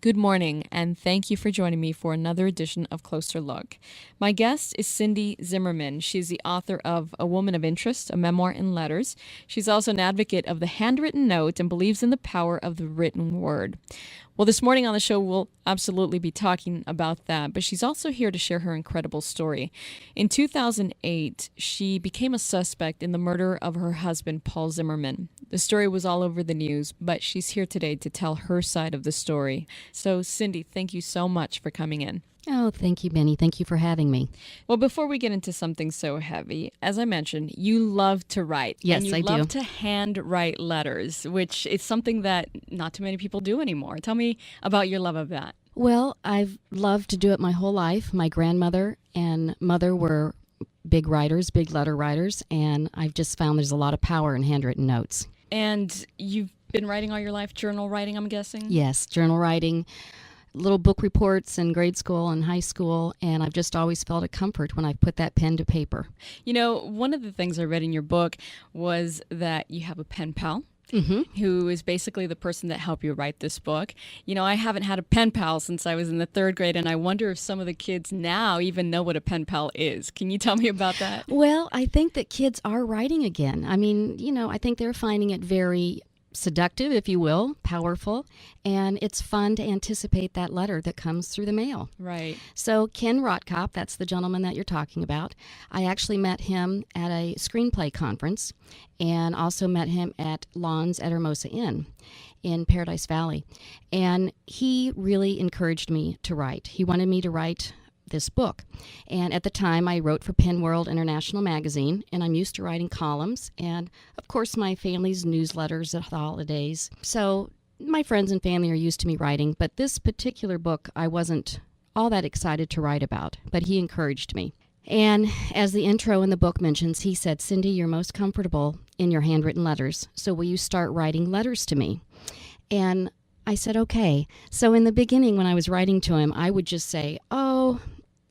Good morning, and thank you for joining me for another edition of Closer Look. My guest is Cindy Zimmermann. She's the author of A Woman of Interest, a memoir in letters. She's also an advocate of the handwritten note and believes in the power of the written word. Well, this morning on the show, we'll absolutely be talking about that, but she's also here to share her incredible story. In 2008, she became a suspect in the murder of her husband, Paul Zimmermann. The story was all over the news, but she's here today to tell her side of the story. So, Cindy, thank you so much for coming in. Oh, thank you, Benny. Thank you for having me. Well, before we get into something so heavy, as I mentioned, you love to write. Yes, and I you do. love to handwrite letters, which is something that not too many people do anymore. Tell me about your love of that. Well, I've loved to do it my whole life. My grandmother and mother were big writers, big letter writers, and I've just found there's a lot of power in handwritten notes. And you've been writing all your life, journal writing, I'm guessing? Yes, journal writing, little book reports in grade school and high school, and I've just always felt a comfort when I put that pen to paper. You know, one of the things I read in your book was that you have a pen pal. Who is basically the person that helped you write this book. You know, I haven't had a pen pal since I was in the third grade, and I wonder if some of the kids now even know what a pen pal is. Can you tell me about that? Well, I think that kids are writing again. I mean, I think they're finding it very seductive, if you will, powerful, and it's fun to anticipate that letter that comes through the mail. Right. So Ken Rotkop, that's the gentleman that you're talking about, I actually met him at a screenplay conference and also met him at Lawns at Hermosa Inn in Paradise Valley. And he really encouraged me to write. He wanted me to write this book. And at the time, I wrote for Pen World International Magazine, and I'm used to writing columns and, of course, my family's newsletters at the holidays. So my friends and family are used to me writing, but this particular book I wasn't all that excited to write about, but he encouraged me. And as the intro in the book mentions, he said, "Cindy, you're most comfortable in your handwritten letters, so will you start writing letters to me?" And I said, okay. So in the beginning, when I was writing to him, I would just say, oh,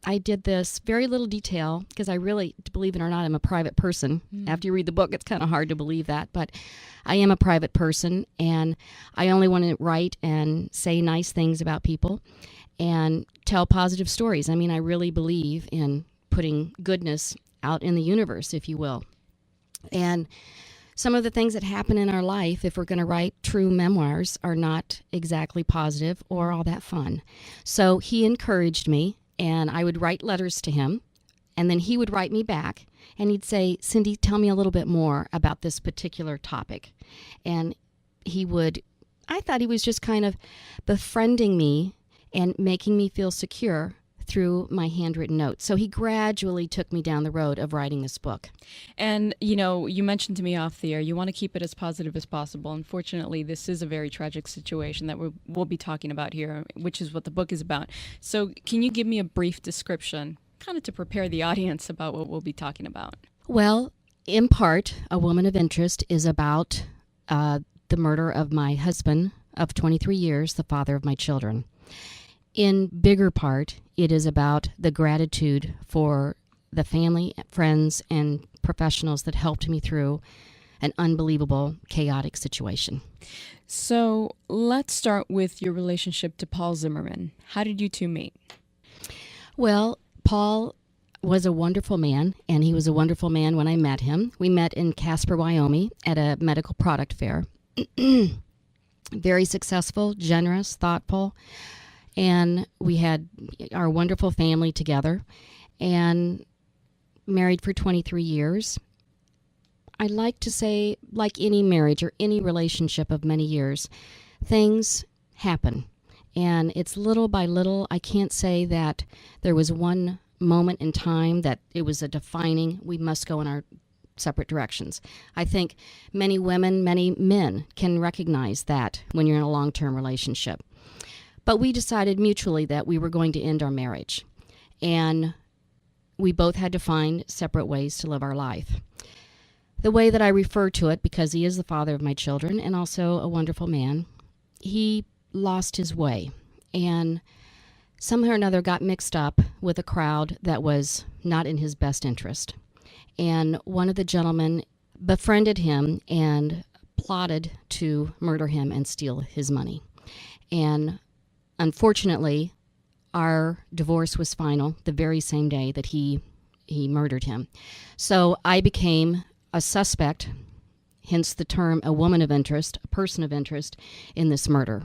I did this, very little detail, because I really, believe it or not, I'm a private person. After you read the book, it's kind of hard to believe that, but I am a private person, and I only want to write and say nice things about people and tell positive stories. I mean, I really believe in putting goodness out in the universe, if you will. And some of the things that happen in our life, if we're going to write true memoirs, are not exactly positive or all that fun. So he encouraged me, and I would write letters to him, and then he would write me back, and he'd say, "Cindy, tell me a little bit more about this particular topic." And I thought he was just kind of befriending me and making me feel secure through my handwritten notes. So he gradually took me down the road of writing this book. And, you mentioned to me off the air, you want to keep it as positive as possible. Unfortunately, this is a very tragic situation that we'll be talking about here, which is what the book is about. So can you give me a brief description, kind of to prepare the audience about what we'll be talking about? Well, in part, A Woman of Interest is about the murder of my husband of 23 years, the father of my children. In bigger part, it is about the gratitude for the family, friends, and professionals that helped me through an unbelievable, chaotic situation. So let's start with your relationship to Paul Zimmermann. How did you two meet? Well, Paul was a wonderful man, and he was a wonderful man when I met him. We met in Casper, Wyoming at a medical product fair. Very successful, generous, thoughtful. And we had our wonderful family together and married for 23 years. I like to say, like any marriage or any relationship of many years, things happen. And it's little by little. I can't say that there was one moment in time that it was a defining, we must go in our separate directions. I think many women, many men can recognize that when you're in a long-term relationship. But we decided mutually that we were going to end our marriage. And we both had to find separate ways to live our life. The way that I refer to it, because he is the father of my children and also a wonderful man, he lost his way and somehow or another got mixed up with a crowd that was not in his best interest. And one of the gentlemen befriended him and plotted to murder him and steal his money. And unfortunately, our divorce was final the very same day that he murdered him. So I became a suspect, hence the term a woman of interest, a person of interest in this murder.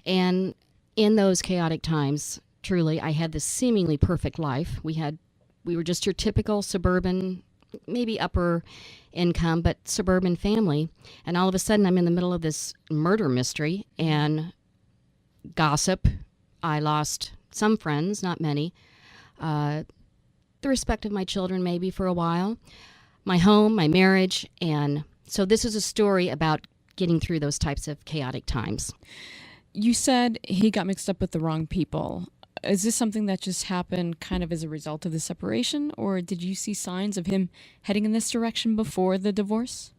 And in those chaotic times, truly, I had this seemingly perfect life. We were just your typical suburban, maybe upper income, but suburban family. And all of a sudden, I'm in the middle of this murder mystery and gossip. I lost some friends, not many. The respect of my children, maybe for a while. My home, my marriage. And so this is a story about getting through those types of chaotic times. You said he got mixed up with the wrong people. Is this something that just happened kind of as a result of the separation, or did you see signs of him heading in this direction before the divorce?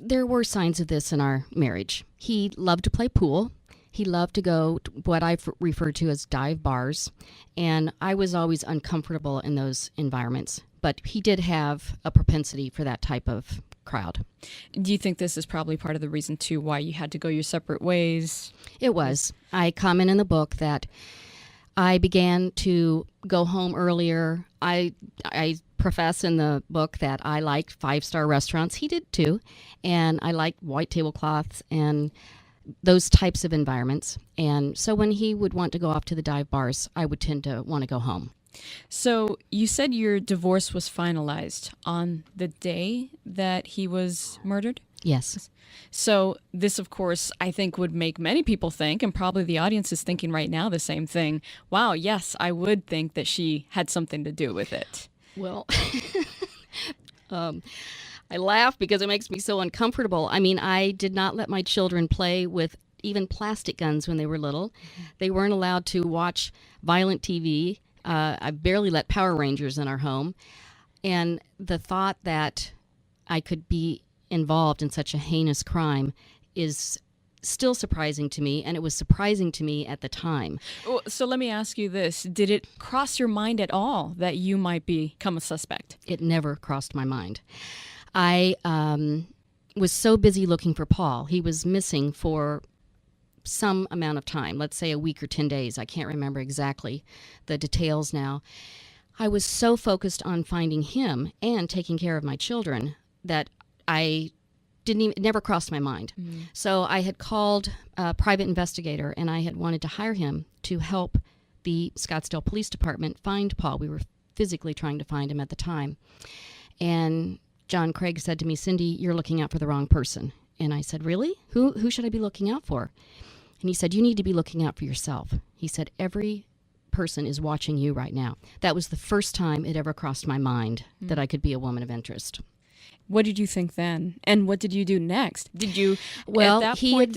There were signs of this in our marriage. He loved to play pool. He loved to go to what I've referred to as dive bars, and I was always uncomfortable in those environments. But he did have a propensity for that type of crowd. Do you think this is probably part of the reason, too, why you had to go your separate ways? It was. I comment in the book that I began to go home earlier. I profess in the book that I liked five-star restaurants. He did, too. And I liked white tablecloths and those types of environments. And so when he would want to go off to the dive bars, I would tend to want to go home. So you said your divorce was finalized on the day that he was murdered? Yes. So this, of course, I think would make many people think, and probably the audience is thinking right now the same thing. Wow, yes, I would think that she had something to do with it. Well, I laugh because it makes me so uncomfortable. I mean, I did not let my children play with even plastic guns when they were little. They weren't allowed to watch violent TV. I barely let Power Rangers in our home. And the thought that I could be involved in such a heinous crime is still surprising to me, and it was surprising to me at the time. So let me ask you this. Did it cross your mind at all that you might become a suspect? It never crossed my mind. I was so busy looking for Paul. He was missing for some amount of time, let's say a week or 10 days. I can't remember exactly the details now. I was so focused on finding him and taking care of my children that it never crossed my mind. So I had called a private investigator, and I had wanted to hire him to help the Scottsdale Police Department find Paul. We were physically trying to find him at the time. And John Craig said to me, "Cindy, you're looking out for the wrong person." And I said, "Really? Who should I be looking out for?" And he said, "You need to be looking out for yourself." He said, "Every person is watching you right now." That was the first time it ever crossed my mind that I could be a woman of interest. What did you think then? And what did you do next? Did you, well, at that he point,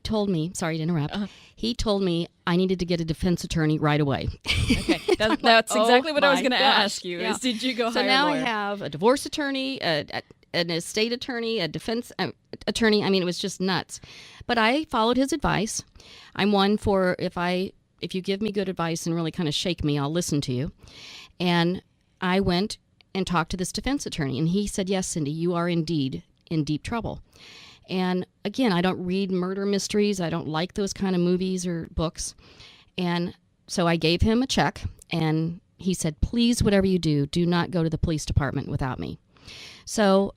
told me, sorry to interrupt, he told me I needed to get a defense attorney right away. Okay, that's exactly what I was going to gosh. ask you, Yeah. is did you go So hire now a I lawyer? have a divorce attorney, an estate attorney, a defense attorney. I mean, it was just nuts. But I followed his advice. I'm one for if you give me good advice and really kind of shake me, I'll listen to you. And I went and talked to this defense attorney, and he said, "Yes, Cindy, you are indeed in deep trouble." And again, I don't read murder mysteries. I don't like those kind of movies or books. And so I gave him a check, and he said, "Please, whatever you do, do not go to the police department without me." So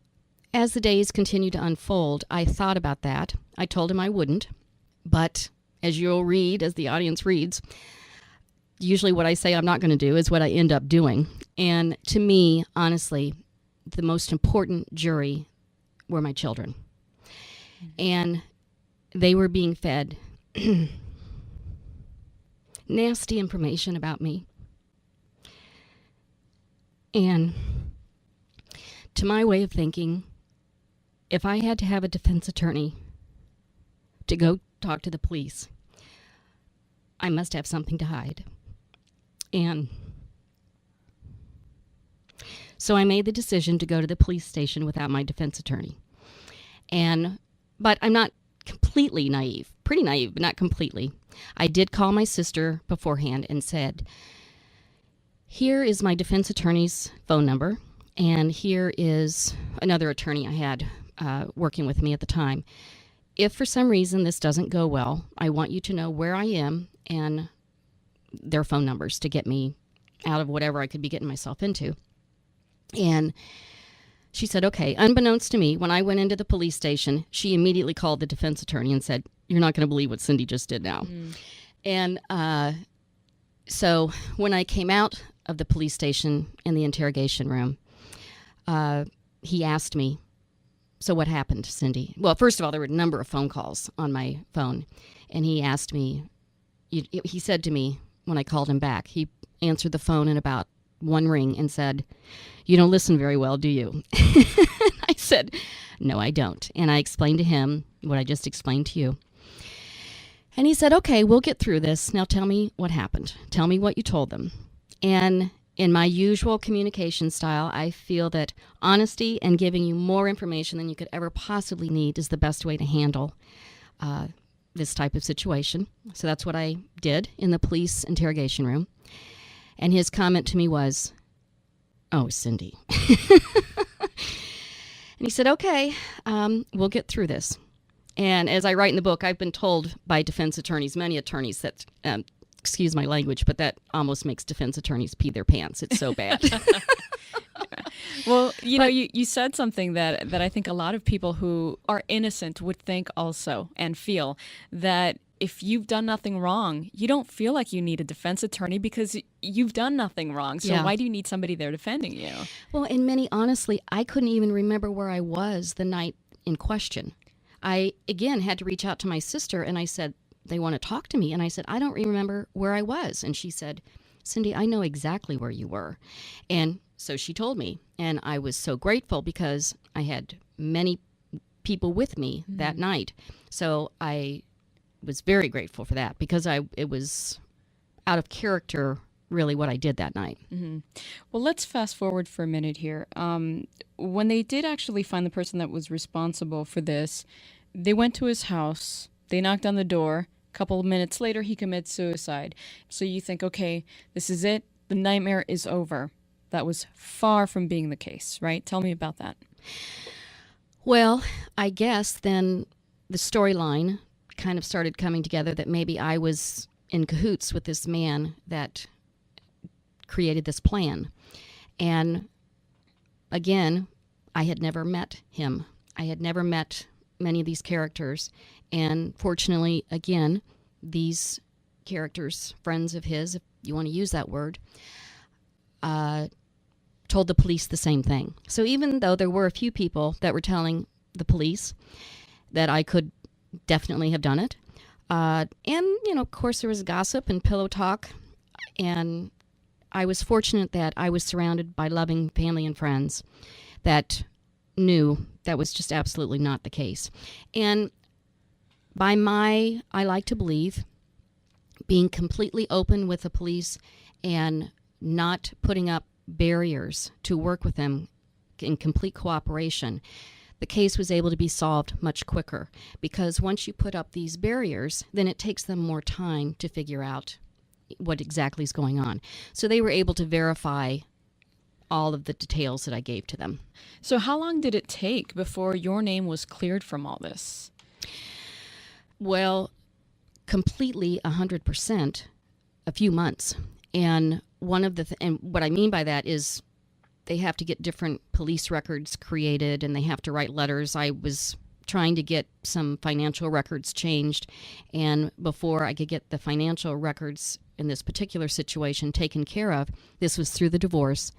as the days continued to unfold, I thought about that. I told him I wouldn't, but as you'll read, as the audience reads, usually what I say I'm not going to do is what I end up doing. And to me, honestly, the most important jury were my children. And they were being fed nasty information about me. And to my way of thinking, if I had to have a defense attorney to go talk to the police, I must have something to hide. And so I made the decision to go to the police station without my defense attorney. But I'm not completely naive. Pretty naive, but not completely. I did call my sister beforehand and said, "Here is my defense attorney's phone number, and here is another attorney I had working with me at the time. if for some reason this doesn't go well, I want you to know where I am and their phone numbers to get me out of whatever I could be getting myself into. And she said, okay. Unbeknownst to me, when I went into the police station, she immediately called the defense attorney and said, "You're not going to believe what Cindy just did now." And so when I came out of the police station in the interrogation room, he asked me, "So what happened, Cindy?" Well, first of all, there were a number of phone calls on my phone. And he asked me, he said to me when I called him back, he answered the phone in about one ring and said, "You don't listen very well, do you?" I said, "No, I don't." And I explained to him what I just explained to you. And he said, "Okay, we'll get through this. Now tell me what happened. Tell me what you told them." And in my usual communication style, I feel that honesty and giving you more information than you could ever possibly need is the best way to handle this type of situation. So that's what I did in the police interrogation room. And his comment to me was, "Oh, Cindy." And he said, "Okay, we'll get through this." And as I write in the book, I've been told by defense attorneys, many attorneys, that, excuse my language, but that almost makes defense attorneys pee their pants. It's so bad. Well, you said something that I think a lot of people who are innocent would think also and feel, that if you've done nothing wrong, you don't feel like you need a defense attorney because you've done nothing wrong. So why do you need somebody there defending you? Well, and Minnie, honestly, I couldn't even remember where I was the night in question. I, again, had to reach out to my sister, and I said, "They want to talk to me." And I said, "I don't remember where I was." And she said, "Cindy, I know exactly where you were." And so she told me, and I was so grateful because I had many people with me that night. So I was very grateful for that because it was out of character, really, what I did that night. Well, let's fast forward for a minute here. When they did actually find the person that was responsible for this, they went to his house, they knocked on the door. A couple of minutes later, he commits suicide. So you think, okay, this is it. The nightmare is over. That was far from being the case, right? Tell me about that. Well, I guess then the storyline kind of started coming together that maybe I was in cahoots with this man that created this plan. And again, I had never met him. I had never met many of these characters. And fortunately, again, these characters, friends of his, if you want to use that word, told the police the same thing. So even though there were a few people that were telling the police that I could definitely have done it, and, of course, there was gossip and pillow talk, and I was fortunate that I was surrounded by loving family and friends that knew that was just absolutely not the case. And I like to believe, being completely open with the police and not putting up barriers to work with them in complete cooperation, the case was able to be solved much quicker. Because once you put up these barriers, then it takes them more time to figure out what exactly is going on. So they were able to verify all of the details that I gave to them. So how long did it take before your name was cleared from all this? Well, completely 100%, a few months. And and what I mean by that is they have to get different police records created and they have to write letters. I was trying to get some financial records changed, and before I could get the financial records in this particular situation taken care of, this was through the divorce,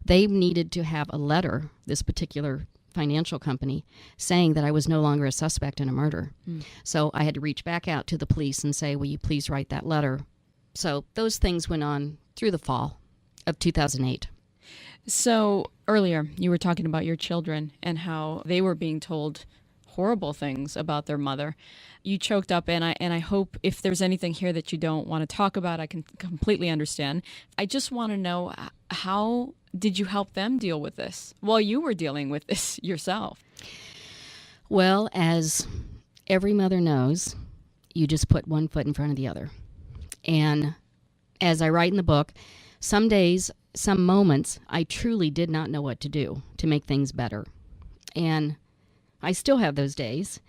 they needed to have a letter, this particular financial company, saying that I was no longer a suspect in a murder. So I had to reach back out to the police and say, "Will you please write that letter?" So those things went on through the fall of 2008. So earlier you were talking about your children and how they were being told horrible things about their mother. You choked up, and I hope if there's anything here that you don't want to talk about, I can completely understand. I just want to know, how did you help them deal with this while you were dealing with this yourself? Well, as every mother knows, you just put one foot in front of the other. And as I write in the book, some days, some moments, I truly did not know what to do to make things better. And I still have those days.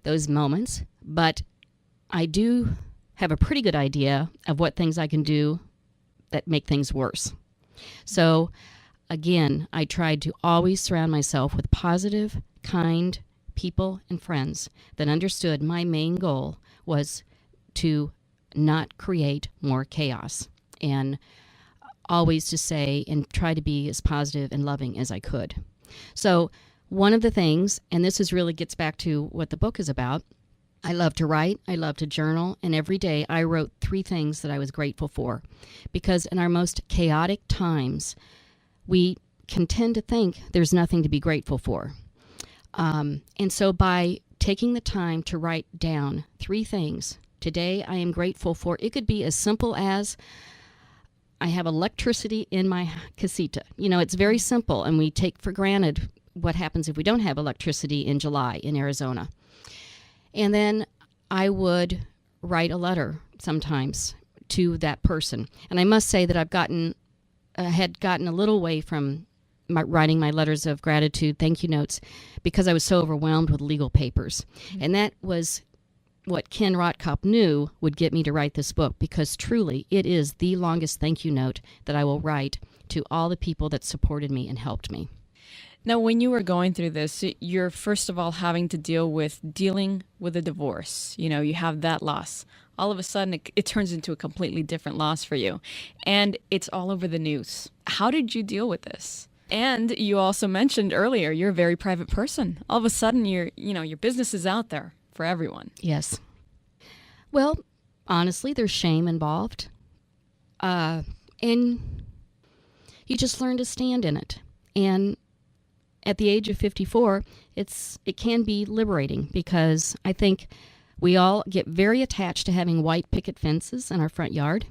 those moments, but I do have a pretty good idea of what things I can do that make things worse. So again, I tried to always surround myself with positive, kind people and friends that understood my main goal was to not create more chaos, and always to say and try to be as positive and loving as I could. So one of the things, and this is really gets back to what the book is about, I love to write, I love to journal, and every day I wrote 3 things that I was grateful for. Because in our most chaotic times, we can tend to think there's nothing to be grateful for. And so by taking the time to write down 3 things, today I am grateful for, it could be as simple as I have electricity in my casita. You know, it's very simple, and we take for granted what happens if we don't have electricity in July in Arizona. And then I would write a letter sometimes to that person. And I must say that had gotten a little away from writing my letters of gratitude, thank you notes, because I was so overwhelmed with legal papers. Mm-hmm. And that was what Ken Rotkop knew would get me to write this book, because truly it is the longest thank you note that I will write to all the people that supported me and helped me. Now, when you were going through this, you're first of all having to dealing with a divorce. You know, you have that loss. All of a sudden, it turns into a completely different loss for you. And it's all over the news. How did you deal with this? And you also mentioned earlier, you're a very private person. All of a sudden, your business is out there for everyone. Yes. Well, honestly, there's shame involved. And you just learn to stand in it. And at the age of 54, it can be liberating, because I think we all get very attached to having white picket fences in our front yard,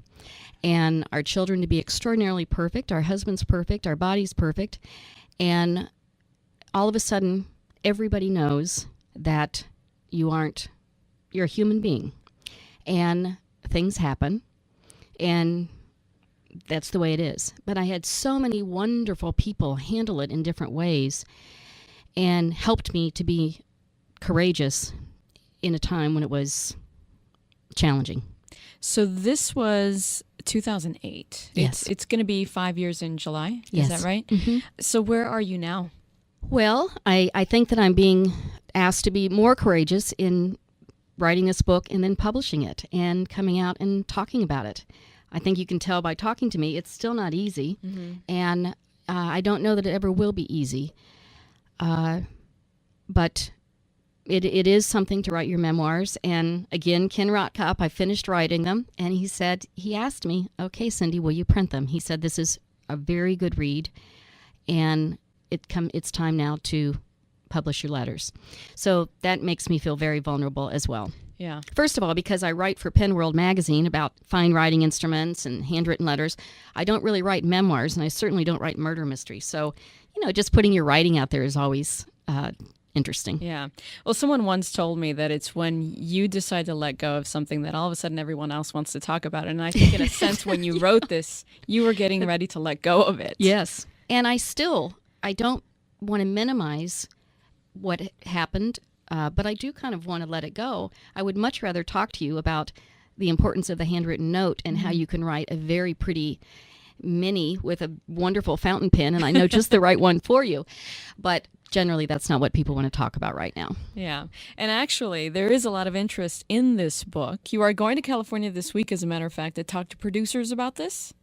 and our children to be extraordinarily perfect, our husband's perfect, our body's perfect, and all of a sudden, everybody knows that you're a human being, and things happen, and that's the way it is. But I had so many wonderful people handle it in different ways and helped me to be courageous in a time when it was challenging. So this was 2008. Yes. It's going to be 5 years in July. Yes. Is that right? Mm-hmm. So where are you now? Well, I think that I'm being asked to be more courageous in writing this book and then publishing it and coming out and talking about it. I think you can tell by talking to me, it's still not easy, mm-hmm. and I don't know that it ever will be easy. But it is something to write your memoirs. And again, Ken Rotkop, I finished writing them, and he asked me, okay, Cindy, will you print them? He said, this is a very good read, and it's time now to publish your letters. So that makes me feel very vulnerable as well. Yeah. First of all, because I write for Pen World magazine about fine writing instruments and handwritten letters, I don't really write memoirs, and I certainly don't write murder mysteries. So, just putting your writing out there is always interesting. Yeah. Well, someone once told me that it's when you decide to let go of something that all of a sudden everyone else wants to talk about it. And I think in a sense, when you wrote this, you were getting ready to let go of it. Yes. And I don't want to minimize what happened. But I do kind of want to let it go. I would much rather talk to you about the importance of the handwritten note and how you can write a very pretty mini with a wonderful fountain pen, and I know just the right one for you. But generally, that's not what people want to talk about right now. Yeah. And actually, there is a lot of interest in this book. You are going to California this week, as a matter of fact, to talk to producers about this?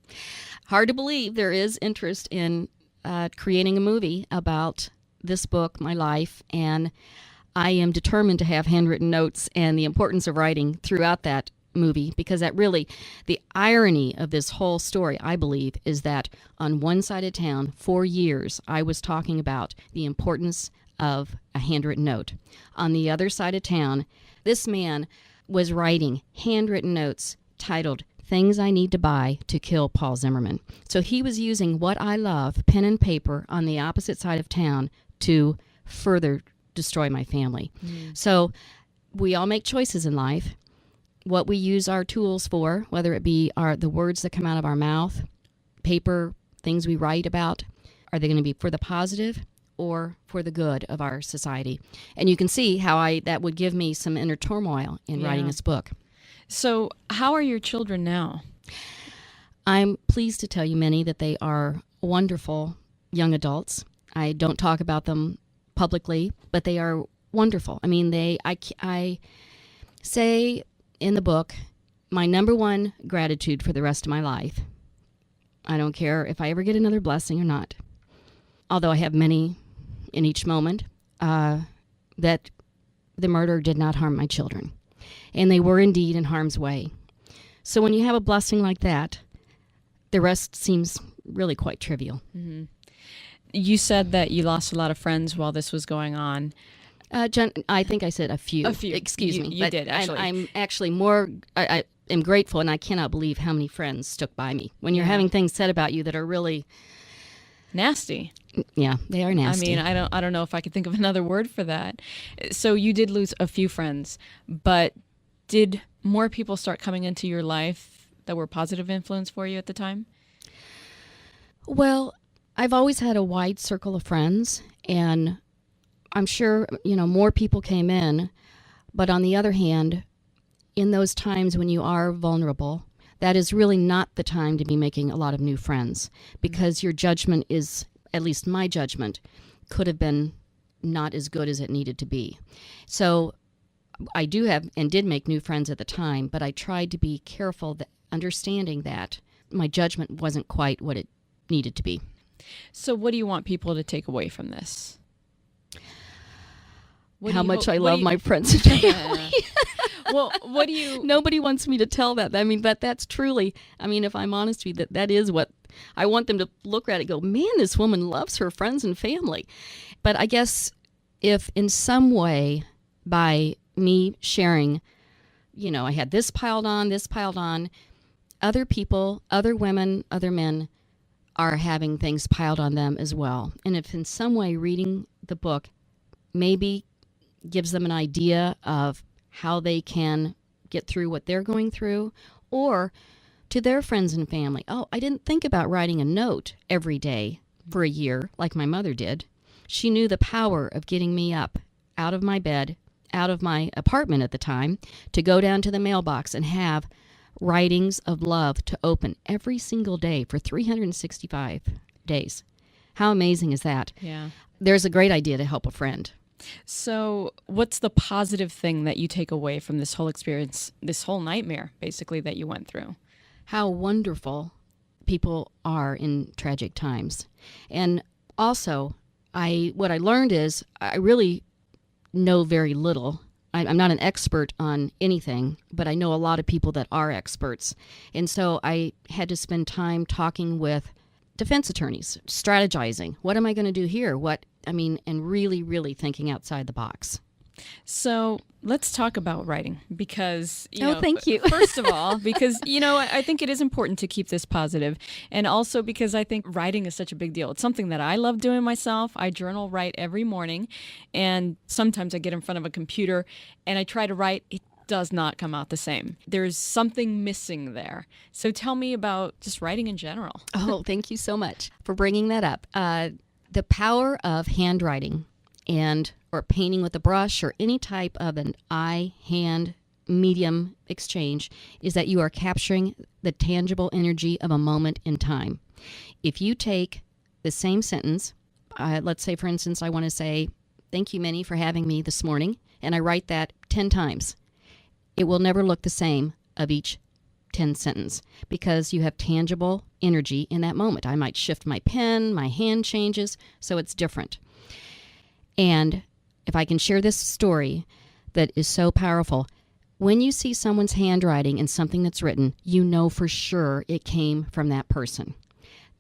Hard to believe there is interest in creating a movie about this book, my life, and I am determined to have handwritten notes and the importance of writing throughout that movie, because that really, the irony of this whole story, I believe, is that on one side of town, for years, I was talking about the importance of a handwritten note. On the other side of town, this man was writing handwritten notes titled Things I Need to Buy to Kill Paul Zimmermann. So he was using what I love, pen and paper, on the opposite side of town to further destroy my family. So we all make choices in life. What we use our tools for, whether it be the words that come out of our mouth, paper, things we write about, are they going to be for the positive or for the good of our society. And you can see how that would give me some inner turmoil in writing this book. So how are your children now? I'm pleased to tell you, Minnie, that they are wonderful young adults. I don't talk about them publicly, but they are wonderful. I mean, I say in the book, my number one gratitude for the rest of my life. I don't care if I ever get another blessing or not, although I have many in each moment, that the murder did not harm my children. And they were indeed in harm's way. So when you have a blessing like that, the rest seems really quite trivial. Mm-hmm. You said that you lost a lot of friends while this was going on. Jen, I think I said a few. A few. Excuse me. You did, actually. I'm actually more... I am grateful, and I cannot believe how many friends stuck by me. When you're having things said about you that are really... nasty. Yeah, they are nasty. I mean, I don't know if I could think of another word for that. So you did lose a few friends, but did more people start coming into your life that were positive influence for you at the time? Well, I've always had a wide circle of friends, and I'm sure, more people came in. But on the other hand, in those times when you are vulnerable, that is really not the time to be making a lot of new friends, because your judgment is, at least my judgment, could have been not as good as it needed to be. So I do have and did make new friends at the time, but I tried to be careful, understanding that my judgment wasn't quite what it needed to be. So what do you want people to take away from this? How much I love my friends and family. Well, what do you... Nobody wants me to tell that. I mean, but that's truly, if I'm honest with you, that is what I want them to look at it and go, man, this woman loves her friends and family. But I guess if in some way by me sharing, I had this piled on, other people, other women, other men are having things piled on them as well. And if in some way reading the book maybe gives them an idea of how they can get through what they're going through, or to their friends and family, oh, I didn't think about writing a note every day for a year like my mother did. She knew the power of getting me up out of my bed, out of my apartment at the time, to go down to the mailbox and have writings of love to open every single day for 365 days. How amazing is that? Yeah. There's a great idea to help a friend. So what's the positive thing that you take away from this whole experience, this whole nightmare, basically, that you went through? How wonderful people are in tragic times. And also, what I learned is I really know very little. I'm not an expert on anything, but I know a lot of people that are experts. And so I had to spend time talking with defense attorneys, strategizing. What am I going to do here? And really, really thinking outside the box. So let's talk about writing, because, thank you. First of all, because, I think it is important to keep this positive, and also because I think writing is such a big deal. It's something that I love doing myself. I journal write every morning, and sometimes I get in front of a computer and I try to write. It does not come out the same. There's something missing there. So tell me about just writing in general. Oh, thank you so much for bringing that up. The power of handwriting or painting with a brush or any type of an eye-hand medium exchange is that you are capturing the tangible energy of a moment in time. If you take the same sentence, let's say, for instance, I want to say, thank you, Minnie, for having me this morning, and I write that 10 times. It will never look the same of each 10 sentence because you have tangible energy in that moment. I might shift my pen, my hand changes, so it's different. And if I can share this story that is so powerful, when you see someone's handwriting in something that's written, you know for sure it came from that person.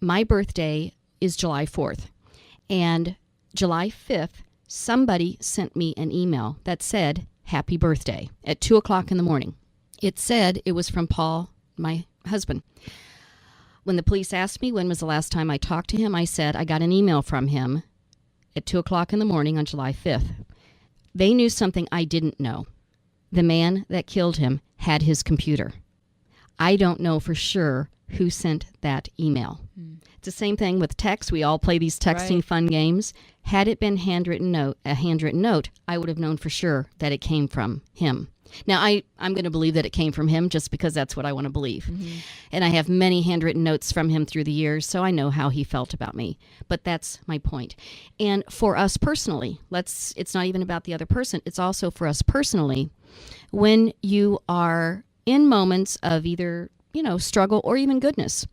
My birthday is July 4th, and July 5th, somebody sent me an email that said, happy birthday, at 2 o'clock in the morning. It said it was from Paul, my husband. When the police asked me when was the last time I talked to him, I said I got an email from him at 2 o'clock in the morning on July 5th. They knew something I didn't know. The man that killed him had his computer. I don't know for sure who sent that email. It's the same thing with text. We all play these texting fun games. Had it been a handwritten note, I would have known for sure that it came from him. Now, I'm going to believe that it came from him just because that's what I want to believe. Mm-hmm. And I have many handwritten notes from him through the years, so I know how he felt about me. But that's my point. And for us personally, it's not even about the other person. It's also for us personally. When you are in moments of either, struggle or even goodness,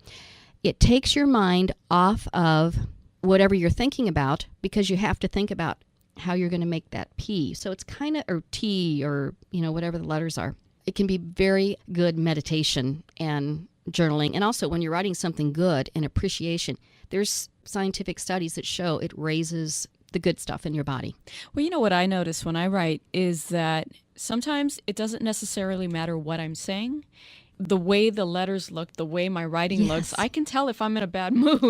it takes your mind off of whatever you're thinking about, because you have to think about how you're going to make that P. So it's kind of, or T, or, whatever the letters are. It can be very good meditation and journaling. And also when you're writing something good and appreciation, there's scientific studies that show it raises the good stuff in your body. Well, what I notice when I write is that sometimes it doesn't necessarily matter what I'm saying. The way the letters look, the way my writing looks, I can tell if I'm in a bad mood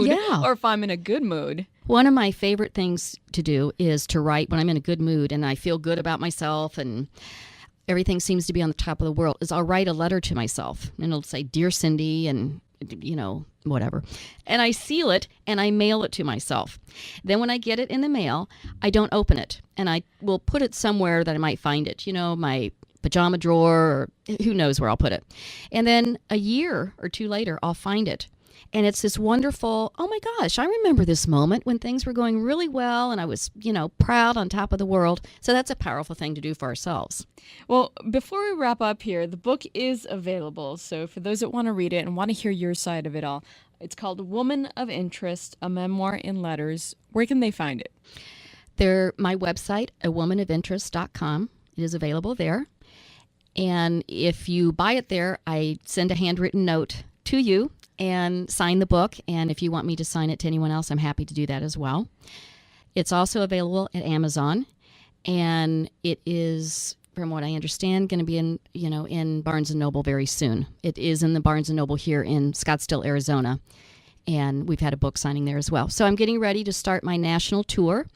or if I'm in a good mood. One of my favorite things to do is to write when I'm in a good mood and I feel good about myself and everything seems to be on the top of the world, is I'll write a letter to myself and it'll say, "Dear Cindy," and whatever. And I seal it and I mail it to myself. Then when I get it in the mail, I don't open it and I will put it somewhere that I might find it, my pajama drawer, or who knows where I'll put it. And then a year or two later, I'll find it. And it's this wonderful, oh my gosh, I remember this moment when things were going really well and I was, proud, on top of the world. So that's a powerful thing to do for ourselves. Well, before we wrap up here, the book is available. So for those that want to read it and want to hear your side of it all, it's called Woman of Interest, a Memoir in Letters. Where can they find it? My website, awomanofinterest.com. It is available there. And if you buy it there, I send a handwritten note to you and sign the book. And if you want me to sign it to anyone else, I'm happy to do that as well. It's also available at Amazon. And it is, from what I understand, going to be in Barnes & Noble very soon. It is in the Barnes & Noble here in Scottsdale, Arizona. And we've had a book signing there as well. So I'm getting ready to start my national tour.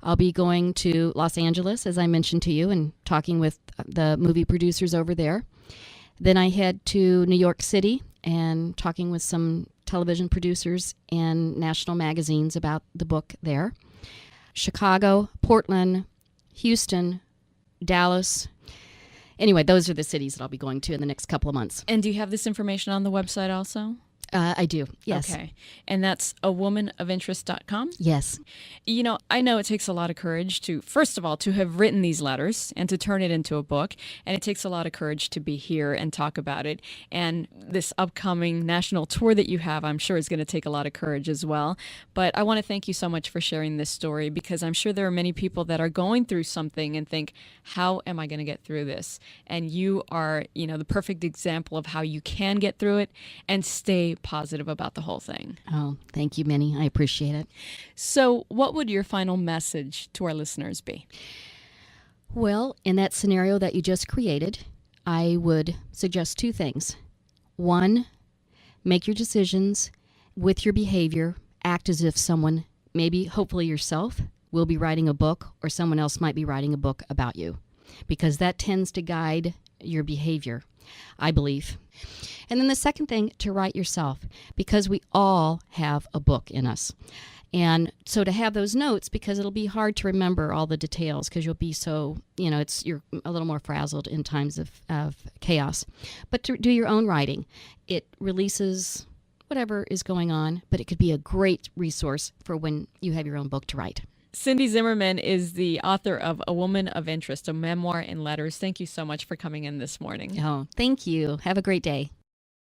I'll be going to Los Angeles, as I mentioned to you, and talking with the movie producers over there. Then I head to New York City and talking with some television producers and national magazines about the book there. Chicago, Portland, Houston, Dallas. Anyway, those are the cities that I'll be going to in the next couple of months. And do you have this information on the website also? I do, yes. Okay. And that's awomanofinterest.com? Yes. I know it takes a lot of courage to, first of all, to have written these letters and to turn it into a book. And it takes a lot of courage to be here and talk about it. And this upcoming national tour that you have, I'm sure is going to take a lot of courage as well. But I want to thank you so much for sharing this story, because I'm sure there are many people that are going through something and think, how am I going to get through this? And you are, the perfect example of how you can get through it and stay positive about the whole thing. Oh, thank you, Minnie. I appreciate it. So what would your final message to our listeners be? Well, in that scenario that you just created, I would suggest two things. One, make your decisions with your behavior. Act as if someone, maybe hopefully yourself, will be writing a book, or someone else might be writing a book about you, because that tends to guide your behavior, I believe. And then the second thing, to write yourself, because we all have a book in us. And so to have those notes, because it'll be hard to remember all the details, because you'll be so, you're a little more frazzled in times of chaos. But to do your own writing, it releases whatever is going on, but it could be a great resource for when you have your own book to write. Cindy Zimmermann is the author of A Woman of Interest, a memoir in letters. Thank you so much for coming in this morning. Oh, thank you. Have a great day.